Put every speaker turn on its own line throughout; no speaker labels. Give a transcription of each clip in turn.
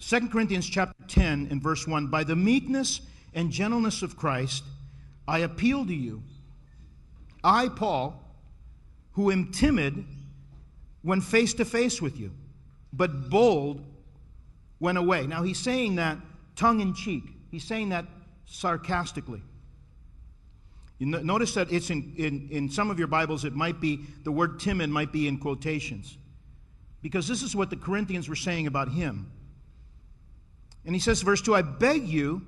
2 Corinthians chapter 10 and verse 1, by the meekness and gentleness of Christ, I appeal to you. I, Paul, who am timid when face to face with you, but bold when away. Now he's saying that tongue in cheek. He's saying that sarcastically. You notice that it's in some of your Bibles, it might be, the word timid might be in quotations. Because this is what the Corinthians were saying about him. And he says, verse 2, I beg you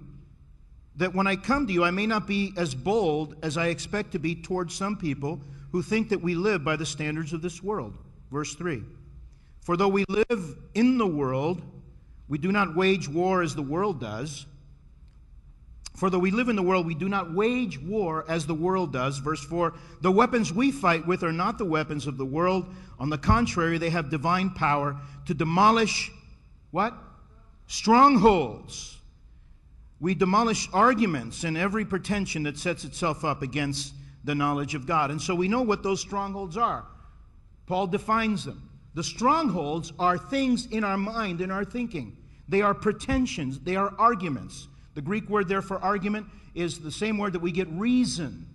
that when I come to you, I may not be as bold as I expect to be towards some people who think that we live by the standards of this world. Verse 3, for though we live in the world, we do not wage war as the world does. For though we live in the world, we do not wage war as the world does. Verse 4, the weapons we fight with are not the weapons of the world. On the contrary, they have divine power to demolish, what? Strongholds. We demolish arguments and every pretension that sets itself up against the knowledge of God. And so we know what those strongholds are. Paul defines them. The strongholds are things in our mind, in our thinking. They are pretensions. They are arguments. The Greek word there for argument is the same word that we get reason.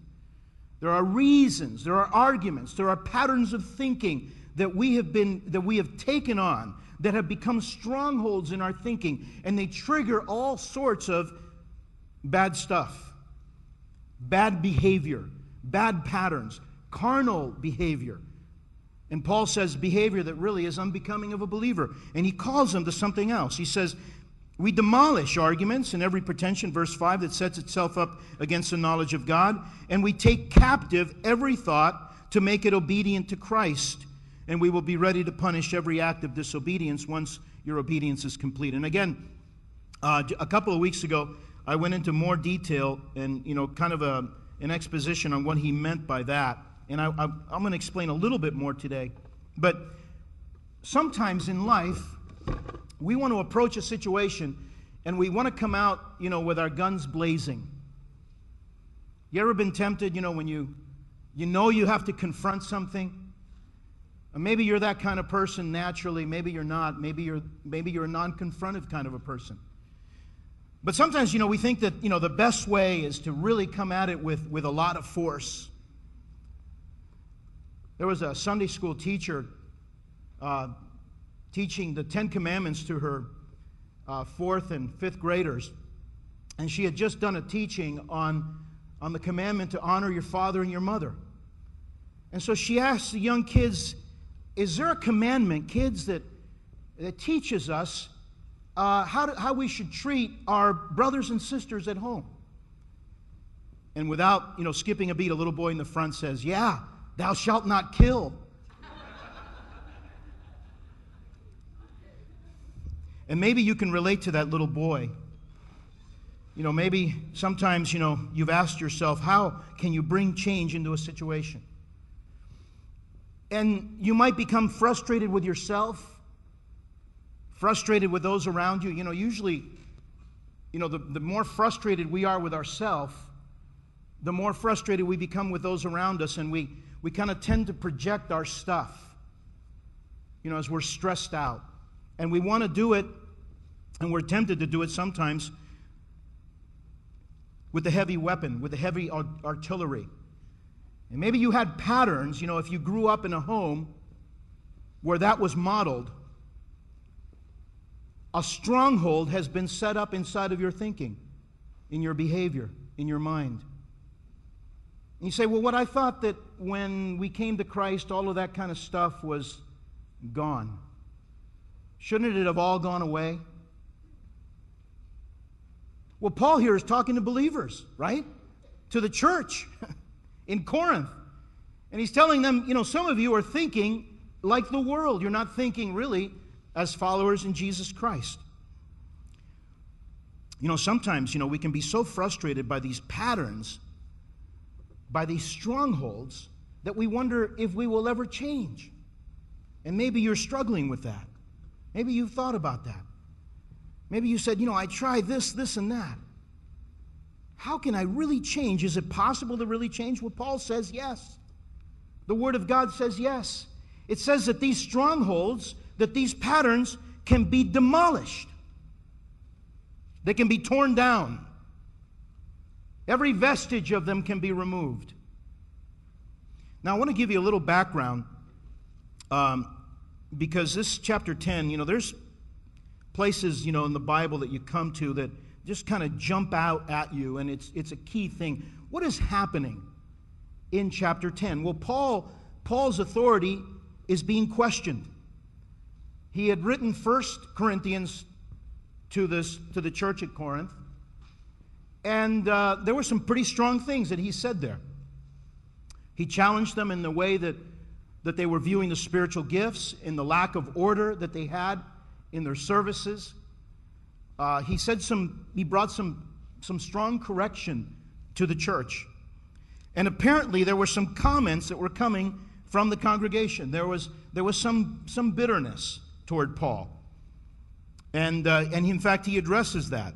There are reasons, there are arguments, there are patterns of thinking that we have taken on, that have become strongholds in our thinking, and they trigger all sorts of bad stuff, bad behavior, bad patterns, carnal behavior. And Paul says behavior that really is unbecoming of a believer, and he calls them to something else. He says, we demolish arguments and every pretension, verse 5, that sets itself up against the knowledge of God, and we take captive every thought to make it obedient to Christ, and we will be ready to punish every act of disobedience once your obedience is complete. And again, a couple of weeks ago, I went into more detail and, kind of an exposition on what he meant by that, and I'm going to explain a little bit more today. But sometimes in life, we want to approach a situation and we want to come out, with our guns blazing. You ever been tempted, when you have to confront something? Or maybe you're that kind of person naturally, maybe you're not, maybe you're a non-confrontive kind of a person. But sometimes, we think that, the best way is to really come at it with a lot of force. There was a Sunday school teacher teaching the Ten Commandments to her 4th and 5th graders. And she had just done a teaching on the commandment to honor your father and your mother. And so she asked the young kids, is there a commandment, kids, that teaches us how we should treat our brothers and sisters at home? And without, skipping a beat, a little boy in the front says, yeah, thou shalt not kill. And maybe you can relate to that little boy. Maybe sometimes, you've asked yourself, how can you bring change into a situation? And you might become frustrated with yourself, frustrated with those around you. Usually, the more frustrated we are with ourselves, the more frustrated we become with those around us, and we kind of tend to project our stuff, as we're stressed out. And we want to do it, and we're tempted to do it sometimes with the heavy weapon, with the heavy artillery. And maybe you had patterns, if you grew up in a home where that was modeled, a stronghold has been set up inside of your thinking, in your behavior, in your mind. And you say, well, I thought that when we came to Christ, all of that kind of stuff was gone. Shouldn't it have all gone away? Well, Paul here is talking to believers, right? To the church in Corinth. And he's telling them, some of you are thinking like the world. You're not thinking really as followers in Jesus Christ. Sometimes, we can be so frustrated by these patterns, by these strongholds, that we wonder if we will ever change. And maybe you're struggling with that. Maybe you've thought about that. Maybe you said, I tried this, and that. How can I really change? Is it possible to really change? Well, Paul says yes. The Word of God says yes. It says that these strongholds, that these patterns can be demolished. They can be torn down. Every vestige of them can be removed. Now, I want to give you a little background because this chapter 10, there's places, in the Bible that you come to that just kind of jump out at you, and it's a key thing. What is happening in chapter 10? Well, Paul's authority is being questioned. He had written 1 Corinthians to the church at Corinth, and there were some pretty strong things that he said there. He challenged them in the way that they were viewing the spiritual gifts, in the lack of order that they had in their services. He brought some strong correction to the church. And apparently there were some comments that were coming from the congregation. There was some bitterness toward Paul. And in fact, he addresses that.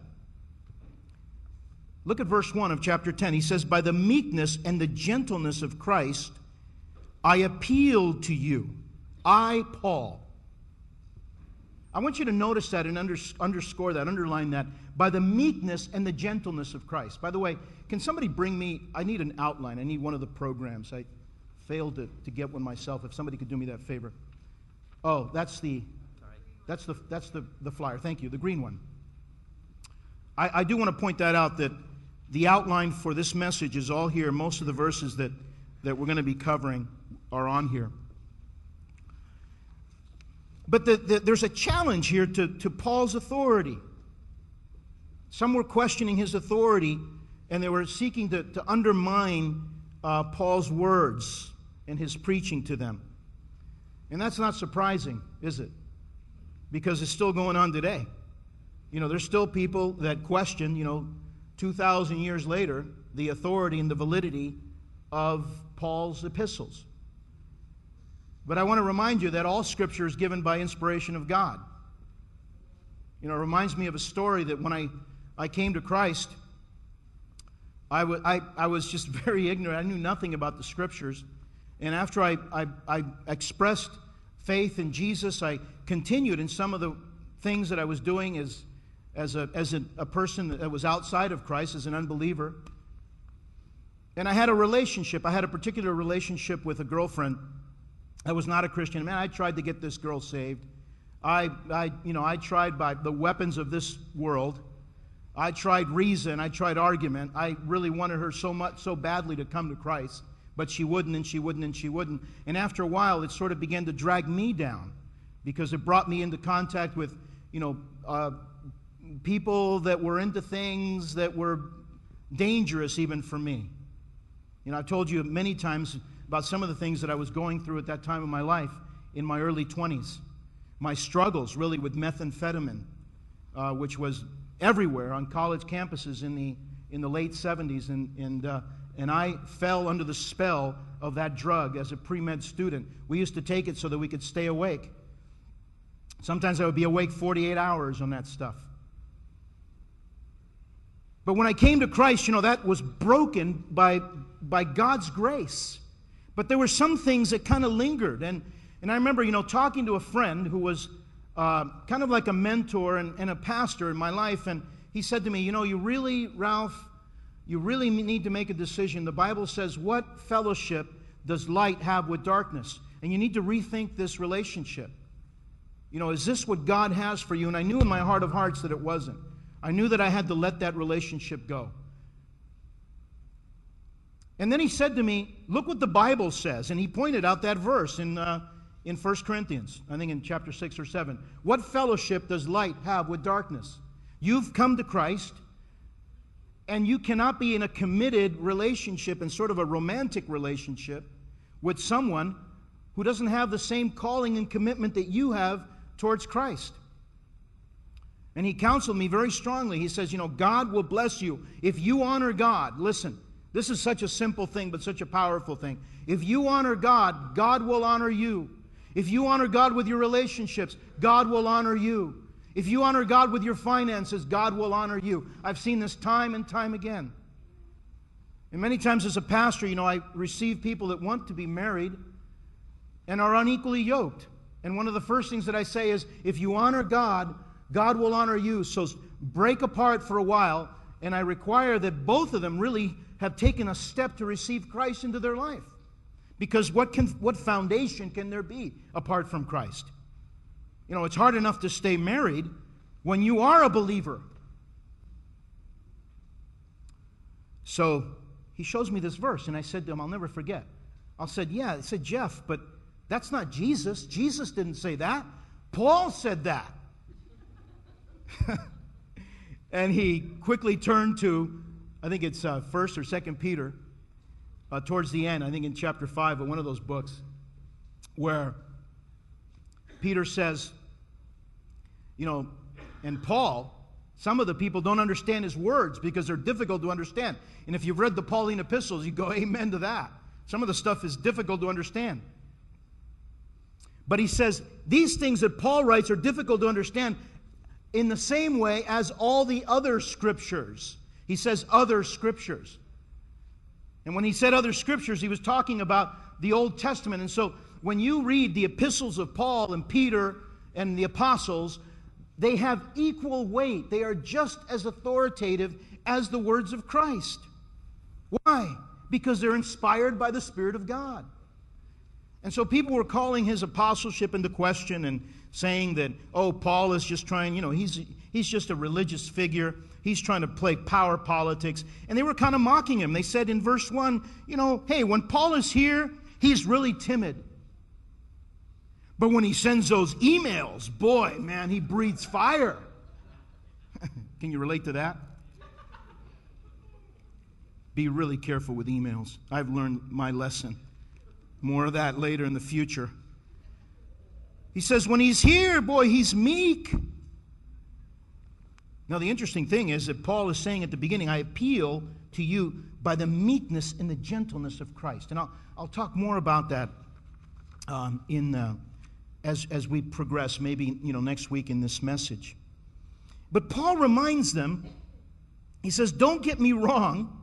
Look at verse 1 of chapter 10. He says, "By the meekness and the gentleness of Christ, I appeal to you, I, Paul." I want you to notice that and underscore that, underline that. By the meekness and the gentleness of Christ. By the way, can somebody bring me, I need an outline. I need one of the programs. I failed to get one myself. If somebody could do me that favor. Oh, that's the flyer. Thank you, the green one. I do want to point that out, that the outline for this message is all here. Most of the verses that we're going to be covering are on here. But there's a challenge here to Paul's authority. Some were questioning his authority, and they were seeking to undermine Paul's words and his preaching to them. And that's not surprising, is it? Because it's still going on today. There's still people that question, 2,000 years later, the authority and the validity of Paul's epistles. But I want to remind you that all Scripture is given by inspiration of God. It reminds me of a story that when I came to Christ, I was just very ignorant. I knew nothing about the Scriptures. And after I expressed faith in Jesus, I continued in some of the things that I was doing as a person that was outside of Christ, as an unbeliever. And I had a relationship. I had a particular relationship with a girlfriend. I was not a Christian. Man, I tried to get this girl saved. I tried by the weapons of this world. I tried reason. I tried argument. I really wanted her so badly to come to Christ, but she wouldn't, and she wouldn't, and she wouldn't. And after a while, it sort of began to drag me down, because it brought me into contact with, people that were into things that were dangerous even for me. I've told you many times about some of the things that I was going through at that time of my life in my early 20s. My struggles really with methamphetamine, which was everywhere on college campuses in the late 70s, and I fell under the spell of that drug as a pre-med student. We used to take it so that we could stay awake. Sometimes I would be awake 48 hours on that stuff. But when I came to Christ, that was broken by God's grace. But there were some things that kind of lingered. And I remember, talking to a friend who was kind of like a mentor and a pastor in my life. And he said to me, you really, Ralph, you really need to make a decision. The Bible says, what fellowship does light have with darkness? And you need to rethink this relationship. Is this what God has for you? And I knew in my heart of hearts that it wasn't. I knew that I had to let that relationship go. And then he said to me, look what the Bible says. And he pointed out that verse in 1 Corinthians, I think in chapter 6 or 7. What fellowship does light have with darkness? You've come to Christ, and you cannot be in a committed relationship and sort of a romantic relationship with someone who doesn't have the same calling and commitment that you have towards Christ. And he counseled me very strongly. He says, God will bless you if you honor God. Listen, this is such a simple thing, but such a powerful thing. If you honor God, God will honor you. If you honor God with your relationships, God will honor you. If you honor God with your finances, God will honor you. I've seen this time and time again. And many times as a pastor, I receive people that want to be married and are unequally yoked. And one of the first things that I say is, if you honor God, God will honor you. So break apart for a while, and I require that both of them really have taken a step to receive Christ into their life. Because what foundation can there be apart from Christ? You know, it's hard enough to stay married when you are a believer. So he shows me this verse, and I said to him, I'll never forget. I said, yeah. I said, Jeff, but that's not Jesus. Jesus didn't say that. Paul said that. And he quickly turned to, I think it's 1st or 2nd Peter, towards the end, I think in chapter 5 of one of those books, where Peter says, you know, and Paul, some of the people don't understand his words because they're difficult to understand. And if you've read the Pauline epistles, you go, amen to that. Some of the stuff is difficult to understand. But he says, these things that Paul writes are difficult to understand in the same way as all the other scriptures. He says other scriptures. And when he said other scriptures, he was talking about the Old Testament. And so when you read the epistles of Paul and Peter and the apostles, they have equal weight. They are just as authoritative as the words of Christ. Why? Because they're inspired by the Spirit of God. And so people were calling his apostleship into question and saying that, oh, Paul is just trying, you know, he's just a religious figure. He's trying to play power politics. And they were kind of mocking him. They said in verse 1, you know, hey, when Paul is here, he's really timid. But when he sends those emails, boy, man, he breathes fire. Can you relate to that? Be really careful with emails. I've learned my lesson. More of that later in the future. He says, when he's here, boy, he's meek. Now, the interesting thing is that Paul is saying at the beginning, I appeal to you by the meekness and the gentleness of Christ. And I'll talk more about that as we progress, maybe next week in this message. But Paul reminds them, he says, don't get me wrong.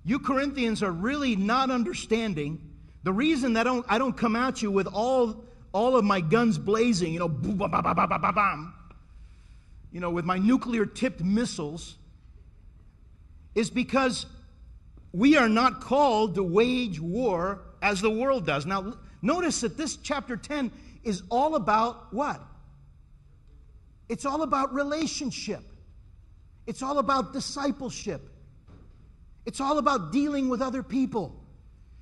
You Corinthians are really not understanding. The reason that I don't come at you with all of my guns blazing, boom, bam, bam, bam, bam, bam, bam, with my nuclear-tipped missiles, is because we are not called to wage war as the world does. Now, notice that this chapter 10 is all about what? It's all about relationship. It's all about discipleship. It's all about dealing with other people.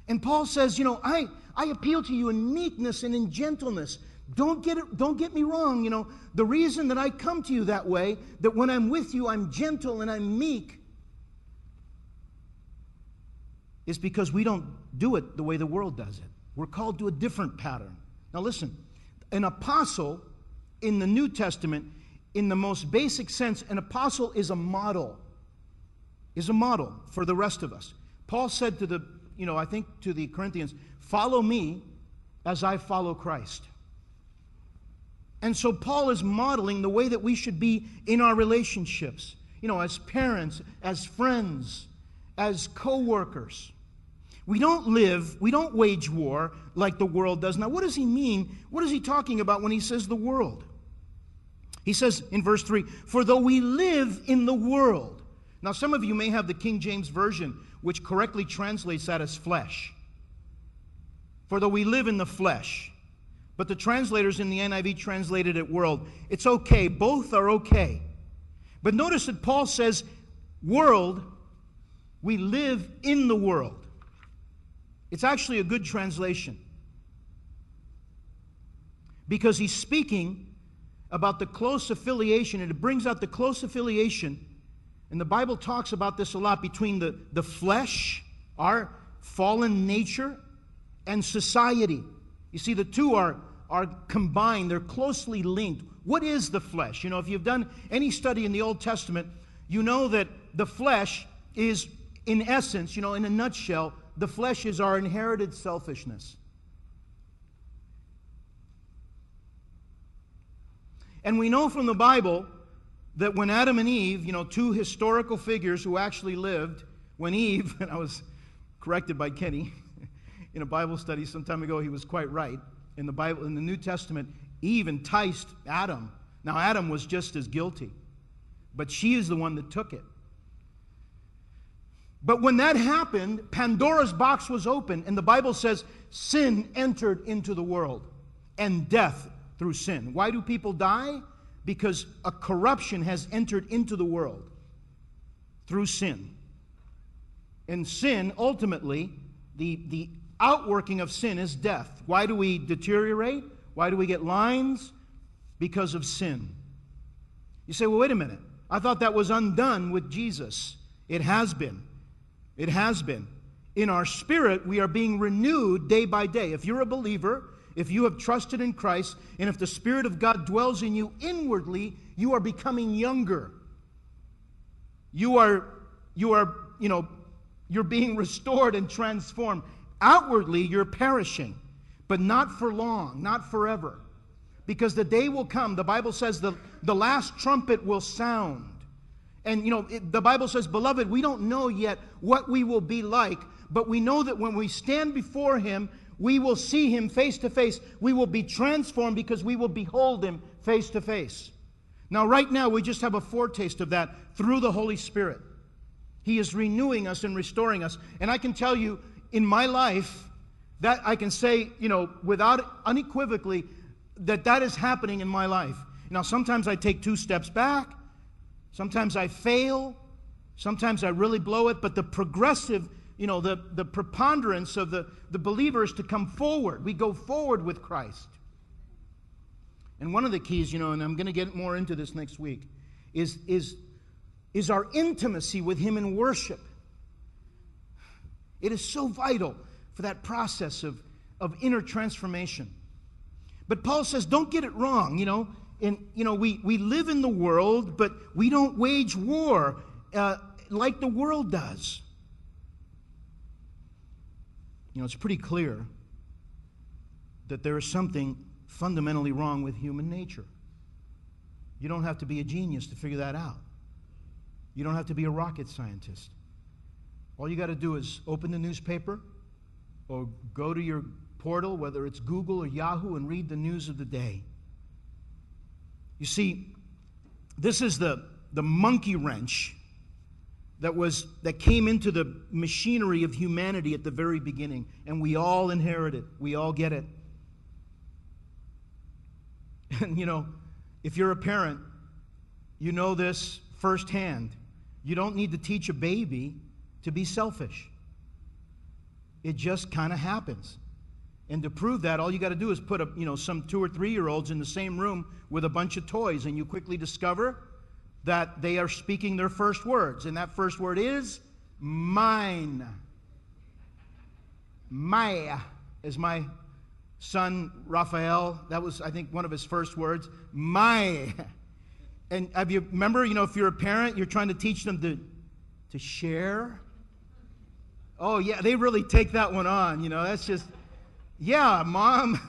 And Paul says, I appeal to you in meekness and in gentleness. Don't get me wrong. The reason that I come to you that way, that when I'm with you, I'm gentle and I'm meek, is because we don't do it the way the world does it. We're called to a different pattern. Now listen, an apostle in the New Testament, in the most basic sense, an apostle is a model. Is a model for the rest of us. Paul said to the Corinthians, follow me as I follow Christ. And so Paul is modeling the way that we should be in our relationships, as parents, as friends, as co-workers. We don't wage war like the world does. Now, what does he mean? What is he talking about when he says the world? He says in verse 3, for though we live in the world. Now, some of you may have the King James Version, which correctly translates that as flesh. For though we live in the flesh. But the translators in the NIV translated it world. It's okay. Both are okay. But notice that Paul says, world, we live in the world. It's actually a good translation. Because he's speaking about the close affiliation, and it brings out the close affiliation. And the Bible talks about this a lot between the flesh, our fallen nature, and society. You see, the two are combined. They're closely linked. What is the flesh? If you've done any study in the Old Testament, you know that the flesh is, in essence, in a nutshell, the flesh is our inherited selfishness. And we know from the Bible that when Adam and Eve, two historical figures who actually lived, when Eve, and I was corrected by Kenny in a Bible study some time ago, he was quite right. In the Bible, in the New Testament, Eve enticed Adam. Now, Adam was just as guilty. but she is the one that took it. But when that happened, Pandora's box was open, and the Bible says sin entered into the world, and death through sin. Why do people die? Because a corruption has entered into the world through sin. And sin, ultimately, the outworking of sin is death. Why do we deteriorate? Why do we get lines? Because of sin. You say, well, wait a minute. I thought that was undone with Jesus. It has been. It has been. In our spirit, we are being renewed day by day. If you're a believer, if you have trusted in Christ, and if the Spirit of God dwells in you inwardly, you are becoming younger. You're being restored and transformed. Outwardly, you're perishing, but not for long, not forever. Because the day will come, the Bible says the last trumpet will sound. And, the Bible says, beloved, we don't know yet what we will be like, but we know that when we stand before Him, we will see Him face to face. We will be transformed because we will behold Him face to face. Now, right now, we just have a foretaste of that through the Holy Spirit. He is renewing us and restoring us. And I can tell you, in my life, that I can say, without unequivocally, that is happening in my life. Now, sometimes I take 2 steps back. Sometimes I fail. Sometimes I really blow it. But the progressive, the preponderance of the believer is to come forward. We go forward with Christ. And one of the keys, and I'm going to get more into this next week, is our intimacy with Him in worship. It is so vital for that process of inner transformation. But Paul says, don't get it wrong, we live in the world, but we don't wage war like the world does. It's pretty clear that there is something fundamentally wrong with human nature. You don't have to be a genius to figure that out. You don't have to be a rocket scientist. All you got to do is open the newspaper or go to your portal, whether it's Google or Yahoo, and read the news of the day. You see, this is the monkey wrench that came into the machinery of humanity at the very beginning, and we all inherit it. We all get it. And if you're a parent, you know this firsthand. You don't need to teach a baby to be selfish. It just kind of happens. And to prove that, all you got to do is put some 2 or 3-year-olds in the same room with a bunch of toys, and you quickly discover that they are speaking their first words, and that first word is mine. Maya is my son Raphael. That was, I think, one of his first words. My. And remember, if you're a parent, you're trying to teach them to share. Oh yeah, they really take that one on. That's just, yeah, Mom.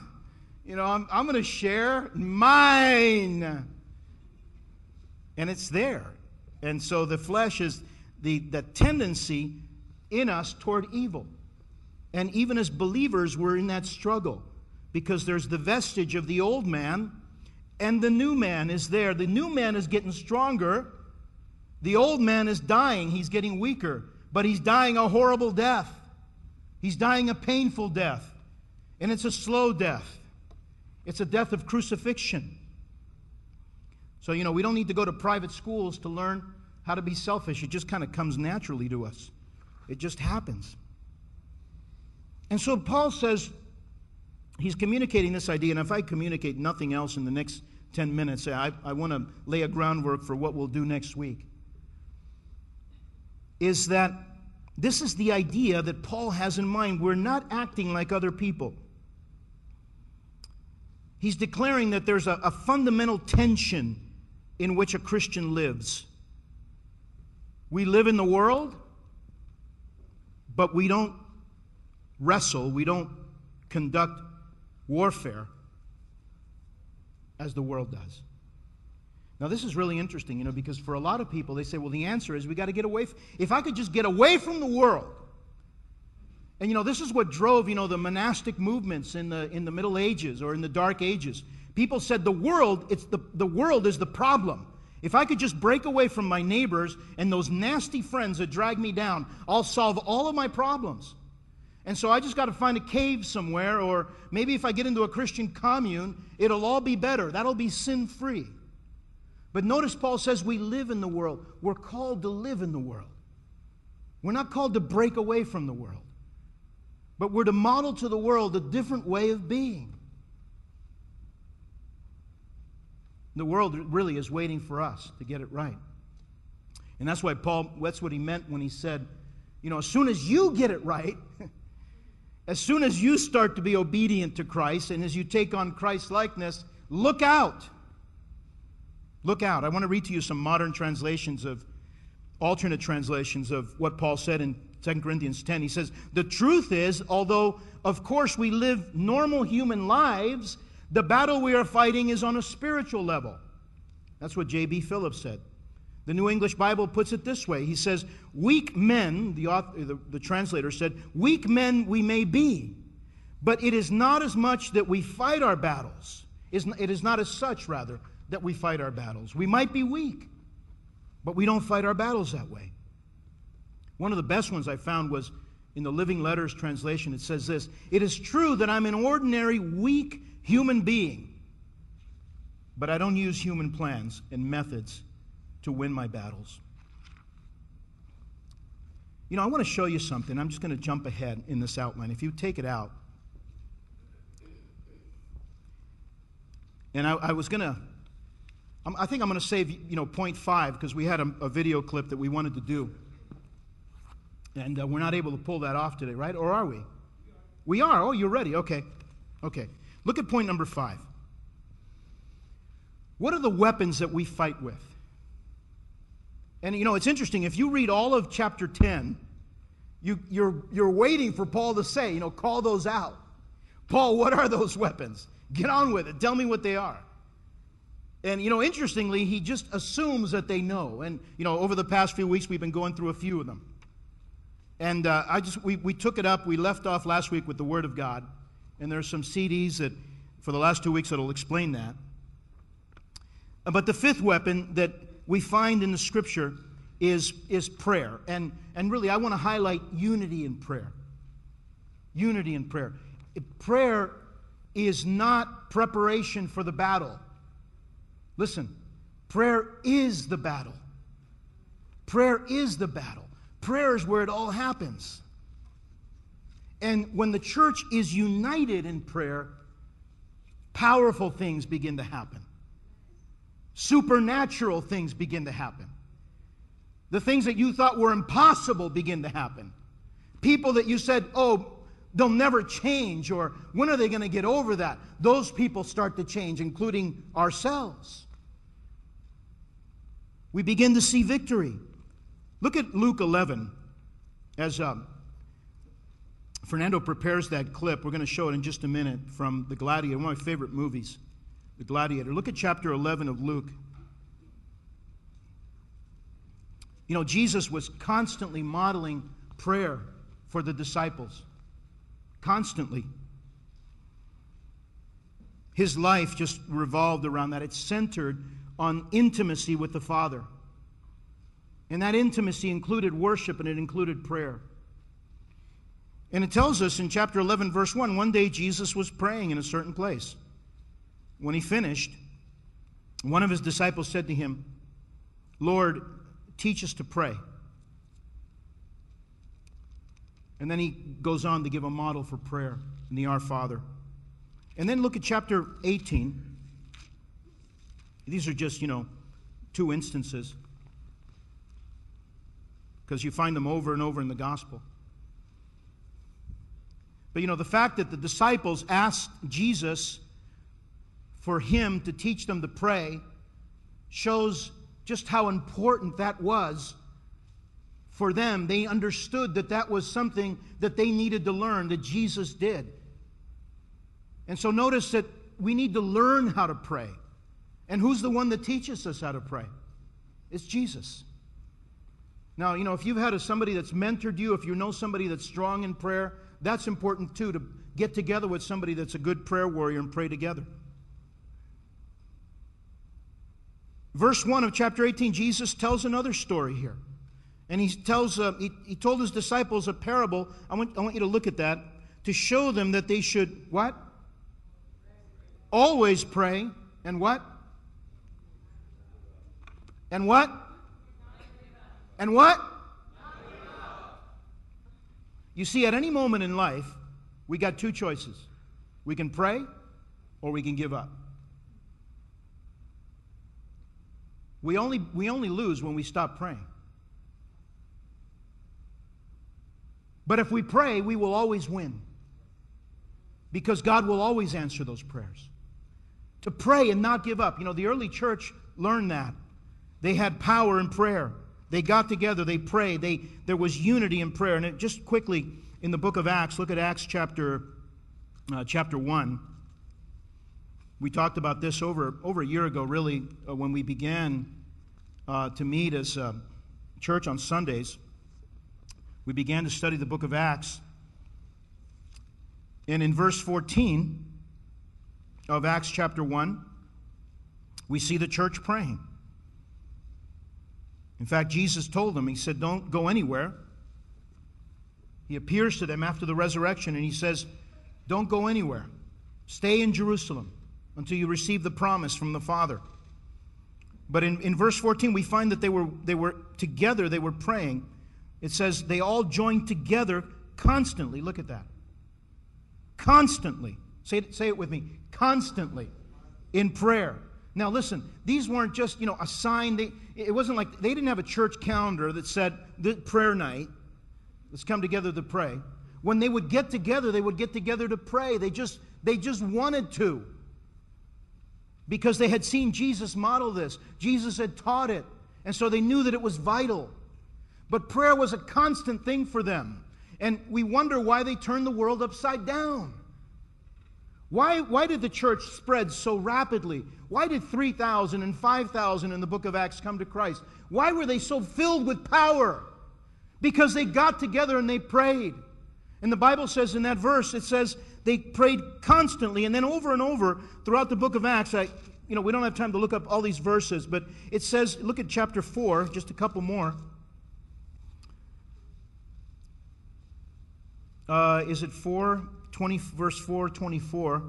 I'm going to share mine. And it's there. And so the flesh is the tendency in us toward evil. And even as believers, we're in that struggle because there's the vestige of the old man and the new man is there. The new man is getting stronger. The old man is dying. He's getting weaker. But he's dying a horrible death. He's dying a painful death. And it's a slow death. It's a death of crucifixion. So, we don't need to go to private schools to learn how to be selfish. It just kind of comes naturally to us. It just happens. And so Paul says, he's communicating this idea, and if I communicate nothing else in the next 10 minutes, I want to lay a groundwork for what we'll do next week, is that this is the idea that Paul has in mind. We're not acting like other people. He's declaring that there's a fundamental tension in which a Christian lives. We live in the world, but we don't wrestle, we don't conduct warfare as the world does. Now, this is really interesting, because for a lot of people, they say, well, the answer is we got to get away. If I could just get away from the world. And, this is what drove, the monastic movements in the Middle Ages or in the Dark Ages. People said the world is the problem. If I could just break away from my neighbors and those nasty friends that drag me down, I'll solve all of my problems. And so I just got to find a cave somewhere, or maybe if I get into a Christian commune, it'll all be better. That'll be sin-free. But notice Paul says we live in the world. We're called to live in the world. We're not called to break away from the world. But we're to model to the world a different way of being. The world really is waiting for us to get it right. And that's why that's what he meant when he said, as soon as you get it right, as soon as you start to be obedient to Christ, and as you take on Christ's likeness, look out. Look out. I want to read to you some modern alternate translations of what Paul said in 2 Corinthians 10. He says, the truth is, although, of course, we live normal human lives, the battle we are fighting is on a spiritual level. That's what J.B. Phillips said. The New English Bible puts it this way. He says, weak men, the translator said, weak men we may be, but it is not as much that we fight our battles. It is not as such, rather, that we fight our battles. We might be weak, but we don't fight our battles that way. One of the best ones I found was in the Living Letters translation. It says this, it is true that I'm an ordinary, weak human being, but I don't use human plans and methods to win my battles. I want to show you something. I'm just going to jump ahead in this outline. If you take it out. And I think I'm going to save, point 5, because we had a video clip that we wanted to do. And we're not able to pull that off today, right? Or are we? We are. Oh, you're ready. Okay. Look at point number 5. What are the weapons that we fight with? And it's interesting. If you read all of chapter 10, you're waiting for Paul to say, call those out. Paul, what are those weapons? Get on with it. Tell me what they are. And interestingly, he just assumes that they know. And over the past few weeks, we've been going through a few of them. And we took it up. We left off last week with the Word of God. And there's some CDs that, for the last 2 weeks, that'll explain that. But the fifth weapon that we find in the Scripture is prayer. And really, I want to highlight unity in prayer. Unity in prayer. Prayer is not preparation for the battle. Listen, prayer is the battle. Prayer is the battle. Prayer is where it all happens. And when the church is united in prayer, powerful things begin to happen. Supernatural things begin to happen. The things that you thought were impossible begin to happen. People that you said, they'll never change, or when are they going to get over that? Those people start to change, including ourselves. We begin to see victory. Look at Luke 11. As Fernando prepares that clip, we're going to show it in just a minute from The Gladiator, one of my favorite movies, The Gladiator. Look at chapter 11 of Luke. Jesus was constantly modeling prayer for the disciples. Constantly. His life just revolved around that. It's centered on intimacy with the Father. And that intimacy included worship, and it included prayer. And it tells us in chapter 11, verse 1, one day Jesus was praying in a certain place. When he finished, one of his disciples said to him, Lord, teach us to pray. And then he goes on to give a model for prayer in the Our Father. And then look at chapter 18. These are just, 2 instances, because you find them over and over in the gospel. But the fact that the disciples asked Jesus for him to teach them to pray shows just how important that was for them. They understood that that was something that they needed to learn, that Jesus did. And so notice that we need to learn how to pray. And who's the one that teaches us how to pray? It's Jesus. Now, if you've had somebody that's mentored you, if you know somebody that's strong in prayer, that's important too, to get together with somebody that's a good prayer warrior and pray together. verse 1 of chapter 18, Jesus tells another story here. And he tells, he told his disciples a parable. I want you to look at that to show them that they should, what? Always pray. And what? And what? And what? You see, at any moment in life, we got two choices. We can pray or we can give up. We only lose when we stop praying. But if we pray, we will always win. Because God will always answer those prayers. To pray and not give up. You know, the early church learned that. They had power in prayer. They got together, they prayed. There was unity in prayer. And just quickly, in the book of Acts, look at Acts chapter 1. We talked about this over a year ago, really, when we began to meet as a church on Sundays. We began to study the book of Acts. And in verse 14 of Acts chapter 1, we see the church praying. In fact, Jesus told them, he said, don't go anywhere. He appears to them after the resurrection, and he says, don't go anywhere. Stay in Jerusalem until you receive the promise from the Father. But in verse 14, we find that they were together, they were praying. It says they all joined together constantly. Look at that. Constantly. Say it with me. Constantly in prayer. Now listen, these weren't just, a sign. It wasn't like they didn't have a church calendar that said prayer night. Let's come together to pray. When they would get together, they would get together to pray. They just wanted to. Because they had seen Jesus model this. Jesus had taught it. And so they knew that it was vital. But prayer was a constant thing for them. And we wonder why they turned the world upside down. Why did the church spread so rapidly? Why did 3,000 and 5,000 in the book of Acts come to Christ? Why were they so filled with power? Because they got together and they prayed. And the Bible says in that verse, it says they prayed constantly. And then over and over throughout the book of Acts, we don't have time to look up all these verses, but it says, look at chapter 4, just a couple more. Is it 4:20, verse 4:24?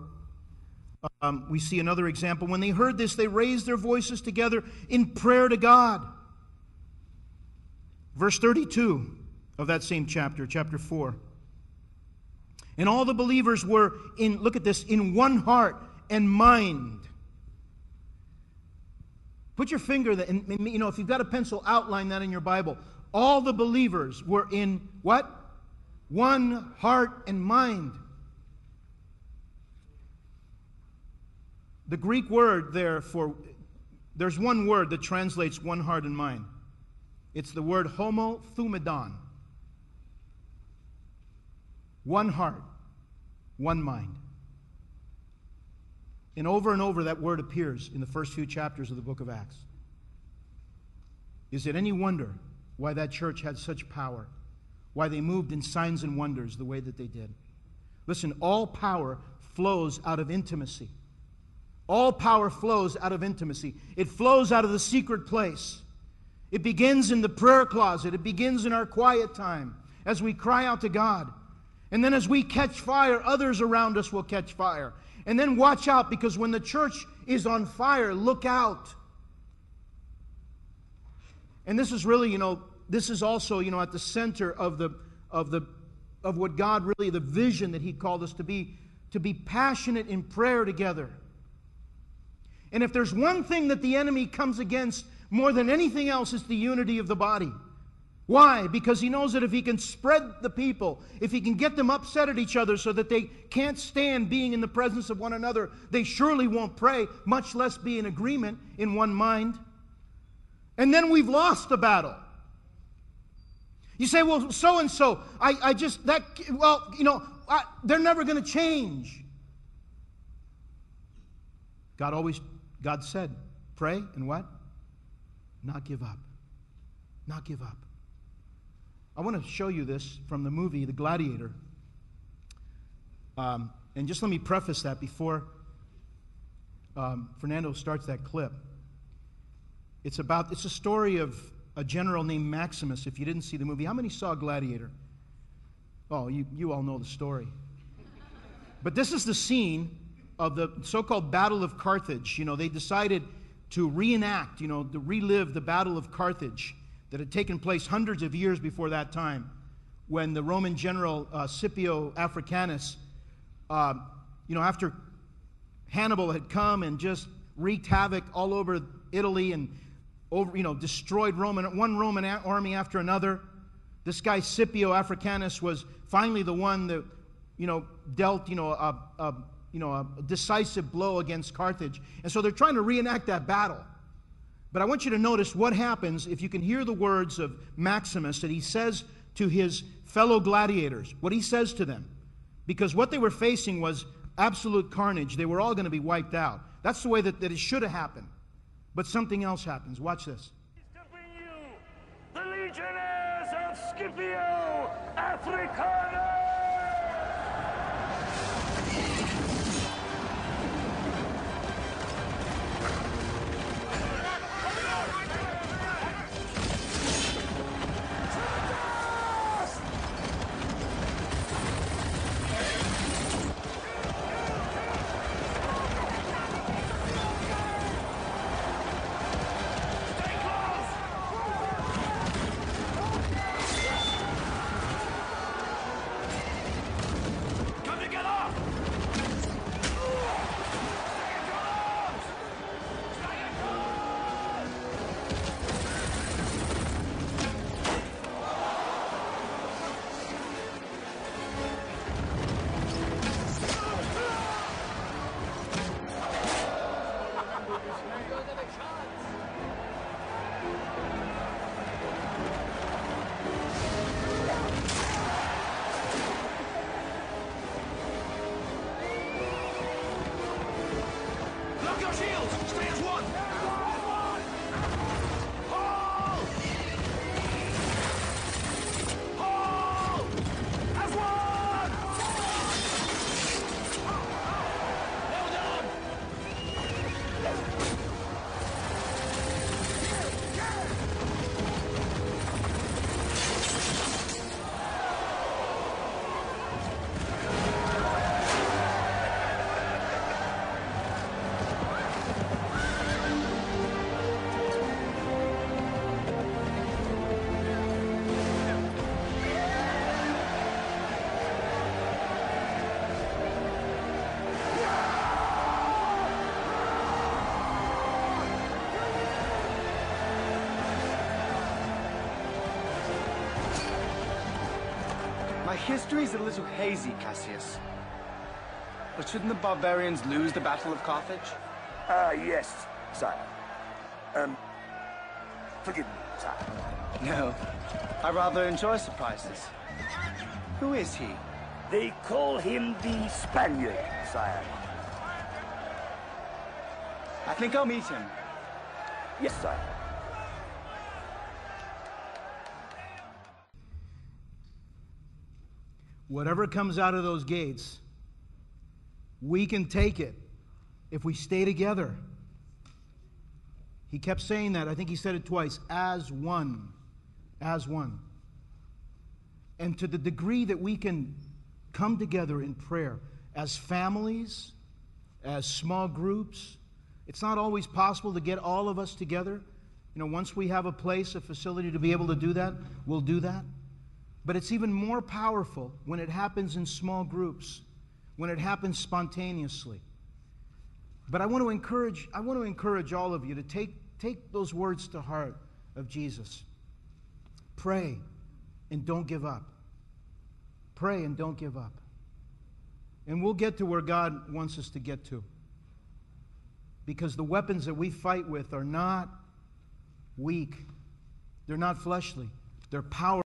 We see another example. When they heard this, they raised their voices together in prayer to God. Verse 32 of that same chapter, chapter 4. And all the believers were look at this, in one heart and mind. Put your finger there, and if you've got a pencil, outline that in your Bible. All the believers were in what? One heart and mind. The Greek word there's one word that translates one heart and mind. It's the word homothumedon. One heart, one mind. And over that word appears in the first few chapters of the book of Acts. Is it any wonder why that church had such power? Why they moved in signs and wonders the way that they did? Listen, all power flows out of intimacy. All power flows out of intimacy. It flows out of the secret place. It begins in the prayer closet. It begins in our quiet time as we cry out to God. And then as we catch fire, others around us will catch fire. And then watch out, because when the church is on fire, look out. And this is really, this is also, at the center of what God really, the vision that He called us to be passionate in prayer together. And if there's one thing that the enemy comes against more than anything else, it's the unity of the body. Why? Because he knows that if he can spread the people, if he can get them upset at each other so that they can't stand being in the presence of one another, they surely won't pray, much less be in agreement in one mind. And then we've lost the battle. You say, well, so-and-so, they're never going to change. God said, pray and what? Not give up. Not give up. I want to show you this from the movie, The Gladiator. And just let me preface that before Fernando starts that clip. It's a story of a general named Maximus. If you didn't see the movie, how many saw Gladiator? Oh, you all know the story. But this is the scene of the so-called Battle of Carthage. They decided to reenact, to relive the Battle of Carthage that had taken place hundreds of years before that time, when the Roman general Scipio Africanus, after Hannibal had come and just wreaked havoc all over Italy and destroyed one Roman army after another. This guy Scipio Africanus was finally the one that, dealt, a decisive blow against Carthage. And so they're trying to reenact that battle. But I want you to notice what happens if you can hear the words of Maximus that he says to his fellow gladiators, what he says to them. Because what they were facing was absolute carnage. They were all going to be wiped out. That's the way that it should have happened. But something else happens. Watch this.
To bring you the legionnaires of Scipio Africanus!
My history's a little hazy, Cassius. But shouldn't the barbarians lose the Battle of Carthage?
Yes, sire. Forgive me, sire.
No. I rather enjoy surprises. Who is he?
They call him the Spaniard, sire.
I think I'll meet him.
Yes, sire.
Whatever comes out of those gates, we can take it if we stay together. He kept saying that. I think he said it twice. As one. As one. And to the degree that we can come together in prayer as families, as small groups, it's not always possible to get all of us together. Once we have a place, a facility to be able to do that, we'll do that. But it's even more powerful when it happens in small groups, when it happens spontaneously. But I want to encourage all of you to take those words to heart of Jesus. Pray and don't give up. Pray and don't give up. And we'll get to where God wants us to get to. Because the weapons that we fight with are not weak. They're not fleshly. They're powerful.